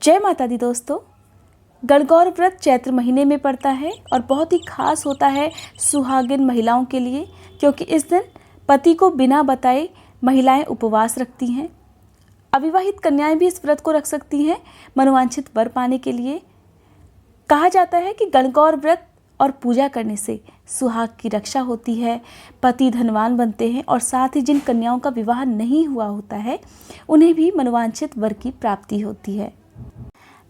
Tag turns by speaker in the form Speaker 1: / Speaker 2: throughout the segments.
Speaker 1: जय माता दी दोस्तों। गणगौर व्रत चैत्र महीने में पड़ता है और बहुत ही खास होता है सुहागिन महिलाओं के लिए, क्योंकि इस दिन पति को बिना बताए महिलाएं उपवास रखती हैं। अविवाहित कन्याएं भी इस व्रत को रख सकती हैं मनोवांछित वर पाने के लिए। कहा जाता है कि गणगौर व्रत और पूजा करने से सुहाग की रक्षा होती है, पति धनवान बनते हैं और साथ ही जिन कन्याओं का विवाह नहीं हुआ होता है उन्हें भी मनोवांछित वर की प्राप्ति होती है।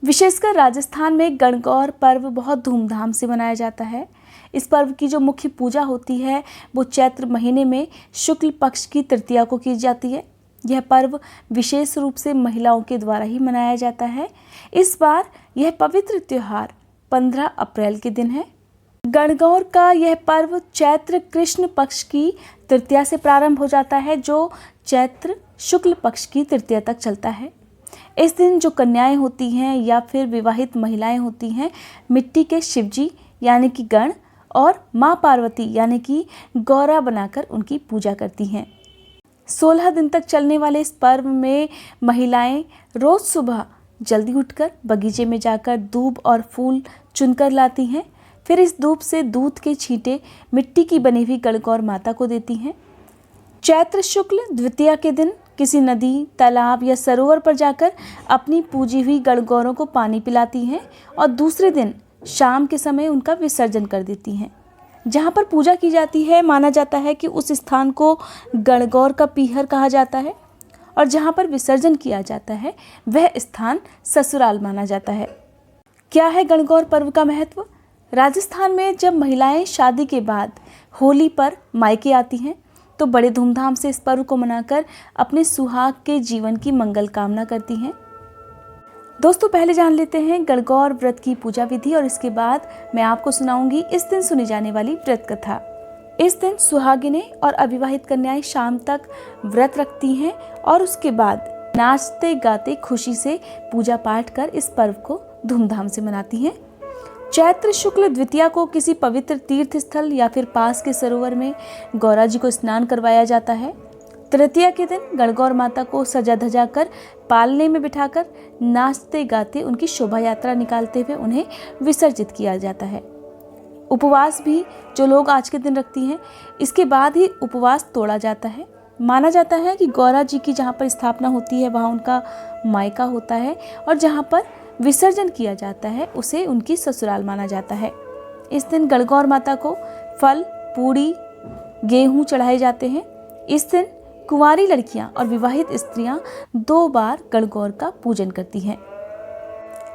Speaker 1: विशेषकर राजस्थान में गणगौर पर्व बहुत धूमधाम से मनाया जाता है। इस पर्व की जो मुख्य पूजा होती है वो चैत्र महीने में शुक्ल पक्ष की तृतीया को की जाती है। यह पर्व विशेष रूप से महिलाओं के द्वारा ही मनाया जाता है। इस बार यह पवित्र त्योहार 15 अप्रैल के दिन है। गणगौर का यह पर्व चैत्र कृष्ण पक्ष की तृतीया से प्रारंभ हो जाता है, जो चैत्र शुक्ल पक्ष की तृतीया तक चलता है। इस दिन जो कन्याएं होती हैं या फिर विवाहित महिलाएं होती हैं, मिट्टी के शिवजी यानी कि गण और माँ पार्वती यानी कि गौरा बनाकर उनकी पूजा करती हैं। 16 दिन तक चलने वाले इस पर्व में महिलाएं रोज सुबह जल्दी उठकर बगीचे में जाकर दूब और फूल चुनकर लाती हैं। फिर इस दूब से दूध के छींटे मिट्टी की बनी हुई गणगौर माता को देती हैं। चैत्र शुक्ल द्वितीया के दिन किसी नदी, तालाब या सरोवर पर जाकर अपनी पूजी हुई गणगौरों को पानी पिलाती हैं और दूसरे दिन शाम के समय उनका विसर्जन कर देती हैं। जहाँ पर पूजा की जाती है माना जाता है कि उस स्थान को गणगौर का पीहर कहा जाता है और जहाँ पर विसर्जन किया जाता है वह स्थान ससुराल माना जाता है। क्या है गणगौर पर्व का महत्व? राजस्थान में जब महिलाएं शादी के बाद होली पर मायके आती हैं तो बड़े धूमधाम से इस पर्व को मनाकर अपने सुहाग के जीवन की मंगल कामना करती हैं। दोस्तों, पहले जान लेते हैं गणगौर व्रत की पूजा विधि और इसके बाद मैं आपको सुनाऊंगी इस दिन सुनी जाने वाली व्रत कथा। इस दिन सुहागिनें और अविवाहित कन्याएं शाम तक व्रत रखती हैं और उसके बाद नाचते गाते खुशी से पूजा पाठ कर इस पर्व को धूमधाम से मनाती हैं। चैत्र शुक्ल द्वितीया को किसी पवित्र तीर्थ स्थल या फिर पास के सरोवर में गौरा जी को स्नान करवाया जाता है। तृतीया के दिन गणगौर माता को सजा धजा कर पालने में बिठाकर नाचते गाते उनकी शोभा यात्रा निकालते हुए उन्हें विसर्जित किया जाता है। उपवास भी जो लोग आज के दिन रखती हैं इसके बाद ही उपवास तोड़ा जाता है। माना जाता है कि गौरा जी की जहाँ पर स्थापना होती है वहाँ उनका मायका होता है और जहाँ पर विसर्जन किया जाता है उसे उनकी ससुराल माना जाता है। इस दिन गणगौर माता को फल, पूड़ी, गेहूं चढ़ाए जाते हैं। इस दिन कुंवारी लड़कियां और विवाहित स्त्रियां 2 बार गणगौर का पूजन करती हैं।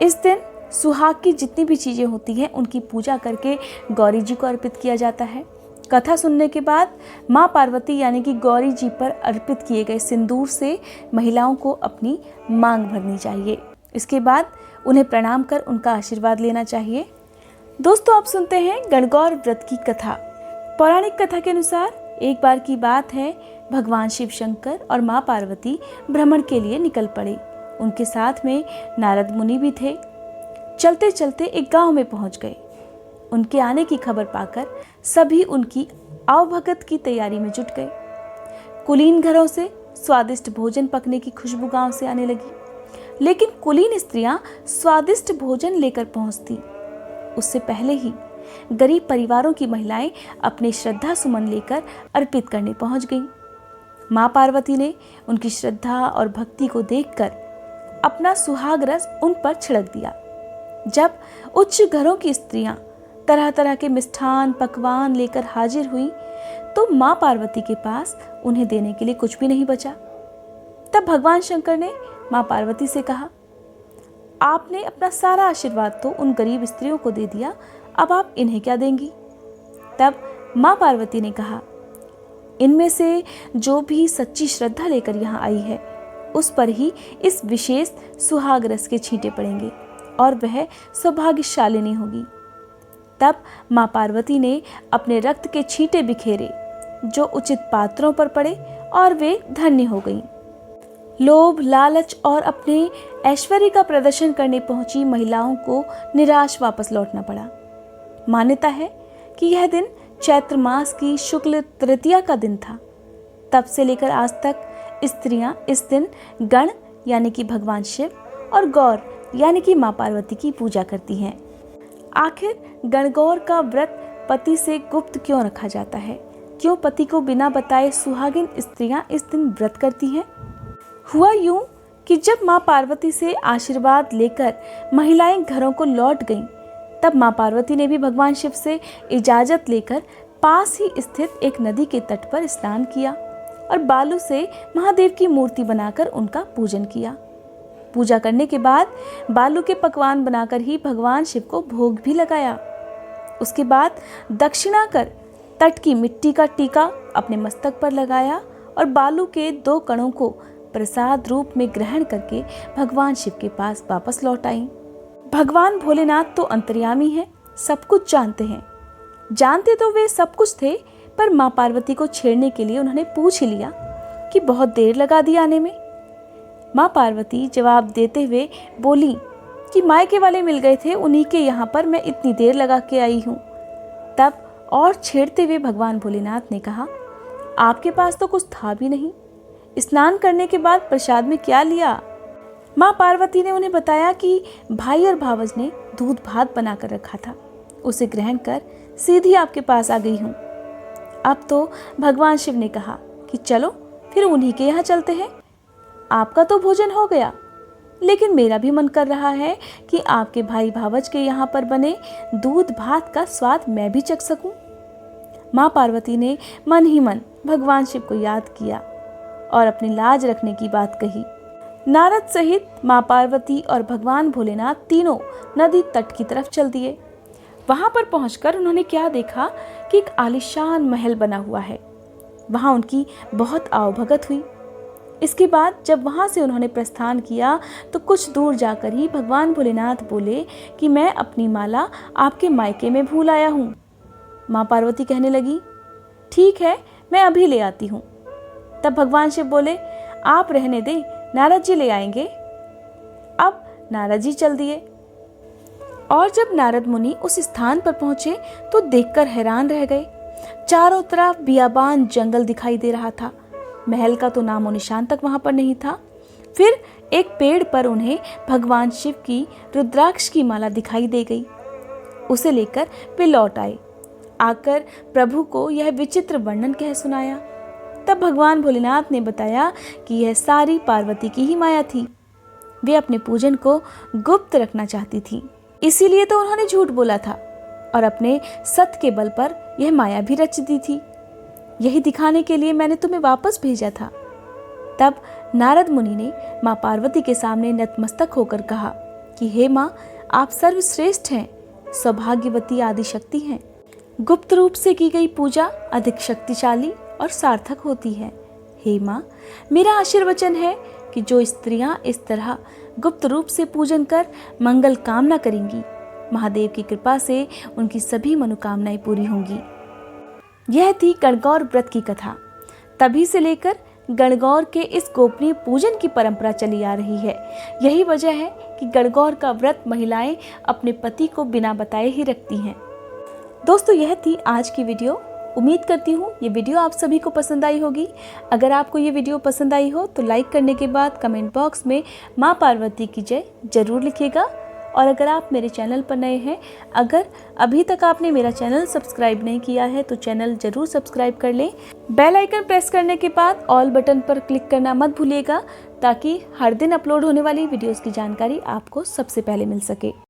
Speaker 1: इस दिन सुहाग की जितनी भी चीजें होती हैं उनकी पूजा करके गौरी जी को अर्पित किया जाता है। कथा सुनने के बाद माँ पार्वती यानी कि गौरी जी पर अर्पित किए गए सिंदूर से महिलाओं को अपनी मांग भरनी चाहिए। इसके बाद उन्हें प्रणाम कर उनका आशीर्वाद लेना चाहिए। दोस्तों, आप सुनते हैं गणगौर व्रत की कथा। पौराणिक कथा के अनुसार एक बार की बात है, भगवान शिव शंकर और माँ पार्वती भ्रमण के लिए निकल पड़े। उनके साथ में नारद मुनि भी थे। चलते चलते एक गांव में पहुंच गए। उनके आने की खबर पाकर सभी उनकी आवभगत की तैयारी में जुट गए। कुलीन घरों से स्वादिष्ट भोजन पकने की खुशबू गांव से आने लगी, लेकिन कुलीन स्त्रियां स्वादिष्ट भोजन लेकर पहुंचती उससे पहले ही गरीब परिवारों की महिलाएं अपने श्रद्धा सुमन लेकर अर्पित करने पहुंच गईं। मां पार्वती ने उनकी श्रद्धा और भक्ति को देखकर अपना सुहाग रस उन पर छिड़क दिया। जब उच्च घरों की स्त्रियां तरह तरह के मिष्ठान पकवान लेकर हाजिर हुई तो मां पार्वती के पास उन्हें देने के लिए कुछ भी नहीं बचा। तब भगवान शंकर ने माँ पार्वती से कहा, आपने अपना सारा आशीर्वाद तो उन गरीब स्त्रियों को दे दिया, अब आप इन्हें क्या देंगी? तब माँ पार्वती ने कहा, इनमें से जो भी सच्ची श्रद्धा लेकर यहाँ आई है उस पर ही इस विशेष सुहाग रस के छींटे पड़ेंगे और वह सौभाग्यशालिनी होगी। तब माँ पार्वती ने अपने रक्त के छींटे बिखेरे जो उचित पात्रों पर पड़े और वे धन्य हो गईं। लोभ, लालच और अपने ऐश्वर्य का प्रदर्शन करने पहुंची महिलाओं को निराश वापस लौटना पड़ा। मान्यता है कि यह दिन चैत्र मास की शुक्ल तृतीया का दिन था। तब से लेकर आज तक स्त्रियां इस दिन गण यानी कि भगवान शिव और गौर यानी कि माँ पार्वती की पूजा करती हैं। आखिर गणगौर का व्रत पति से गुप्त क्यों रखा जाता है? क्यों पति को बिना बताए सुहागिन स्त्रियां इस दिन व्रत करती हैं? हुआ यूं कि जब माँ पार्वती से आशीर्वाद लेकर महिलाएं घरों को लौट गईं, तब माँ पार्वती ने भी भगवान शिव से इजाजत लेकर पास ही स्थित एक नदी के तट पर स्नान किया और बालू से महादेव की मूर्ति बनाकर उनका पूजन किया। पूजा करने के बाद बालू के पकवान बनाकर ही भगवान शिव को भोग भी लगाया। उसके बाद दक्षिणा कर तट की मिट्टी का टीका अपने मस्तक पर लगाया और बालू के 2 कणों को प्रसाद रूप में ग्रहण करके भगवान शिव के पास वापस लौट आई। भगवान भोलेनाथ तो अंतर्यामी हैं, सब कुछ जानते हैं। जानते तो वे सब कुछ थे, पर माँ पार्वती को छेड़ने के लिए उन्होंने पूछ ही लिया कि बहुत देर लगा दी आने में। माँ पार्वती जवाब देते हुए बोली कि मायके वाले मिल गए थे, उन्हीं के यहाँ पर मैं इतनी देर लगा के आई हूँ। तब और छेड़ते हुए भगवान भोलेनाथ ने कहा, आपके पास तो कुछ था भी नहीं, स्नान करने के बाद प्रसाद में क्या लिया? माँ पार्वती ने उन्हें बताया कि भाई और भावज ने दूध भात बनाकर रखा था, उसे ग्रहण कर सीधी आपके पास आ गई हूँ। अब तो भगवान शिव ने कहा कि चलो फिर उन्हीं के यहाँ चलते हैं। आपका तो भोजन हो गया, लेकिन मेरा भी मन कर रहा है कि आपके भाई भावज के यहाँ पर बने दूध भात का स्वाद मैं भी चख सकूं। माँ पार्वती ने मन ही मन भगवान शिव को याद किया और अपनी लाज रखने की बात कही। नारद सहित माँ पार्वती और भगवान भोलेनाथ तीनों नदी तट की तरफ चल दिए। वहां पर पहुंचकर उन्होंने क्या देखा कि एक आलीशान महल बना हुआ है। वहां उनकी बहुत आवभगत हुई। इसके बाद जब वहां से उन्होंने प्रस्थान किया तो कुछ दूर जाकर ही भगवान भोलेनाथ बोले कि मैं अपनी माला आपके मायके में भूल आया हूँ। माँ पार्वती कहने लगी, ठीक है, मैं अभी ले आती हूँ। तब भगवान शिव बोले, आप रहने दें, नारद जी ले आएंगे। अब नारद जी चल दिए और जब नारद मुनि उस स्थान पर पहुंचे तो देखकर हैरान रह गए। चारों तरफ बियाबान जंगल दिखाई दे रहा था। महल का तो नामो निशान तक वहां पर नहीं था। फिर एक पेड़ पर उन्हें भगवान शिव की रुद्राक्ष की माला दिखाई दे गई। उसे लेकर वे लौट आए। आकर प्रभु को यह विचित्र वर्णन कह सुनाया। तब भगवान भोलेनाथ ने बताया कि यह सारी पार्वती की ही माया थी। वे अपने पूजन को गुप्त रखना चाहती थी, इसीलिए तो उन्होंने झूठ बोला था और अपने सत्य के बल पर यह माया भी रच दी थी। यही दिखाने के लिए मैंने तुम्हें वापस भेजा था। तब नारद मुनि ने माँ पार्वती के सामने नतमस्तक होकर कहा कि हे माँ, आप सर्वश्रेष्ठ हैं, सौभाग्यवती आदि शक्ति हैं। गुप्त रूप से की गई पूजा अधिक शक्तिशाली और सार्थक होती है। हे माँ, मेरा आशीर्वचन है कि जो स्त्रियां इस तरह गुप्त रूप से पूजन कर मंगल कामना करेंगी, महादेव की कृपा से उनकी सभी मनोकामनाएं पूरी होंगी। यह थी गणगौर व्रत की कथा। तभी से लेकर गणगौर के इस गोपनीय पूजन की परंपरा चली आ रही है। यही वजह है कि गणगौर का व्रत महिलाएं अपने पति को बिना बताए ही रखती हैं। दोस्तों, यह थी आज की वीडियो। उम्मीद करती हूँ ये वीडियो आप सभी को पसंद आई होगी। अगर आपको ये वीडियो पसंद आई हो तो लाइक करने के बाद कमेंट बॉक्स में माँ पार्वती की जय जरूर लिखिएगा। और अगर आप मेरे चैनल पर नए हैं, अगर अभी तक आपने मेरा चैनल सब्सक्राइब नहीं किया है तो चैनल जरूर सब्सक्राइब कर लें। बेल आइकन प्रेस करने के बाद ऑल बटन पर क्लिक करना मत भूलिएगा, ताकि हर दिन अपलोड होने वाली वीडियोस की जानकारी आपको सबसे पहले मिल सके।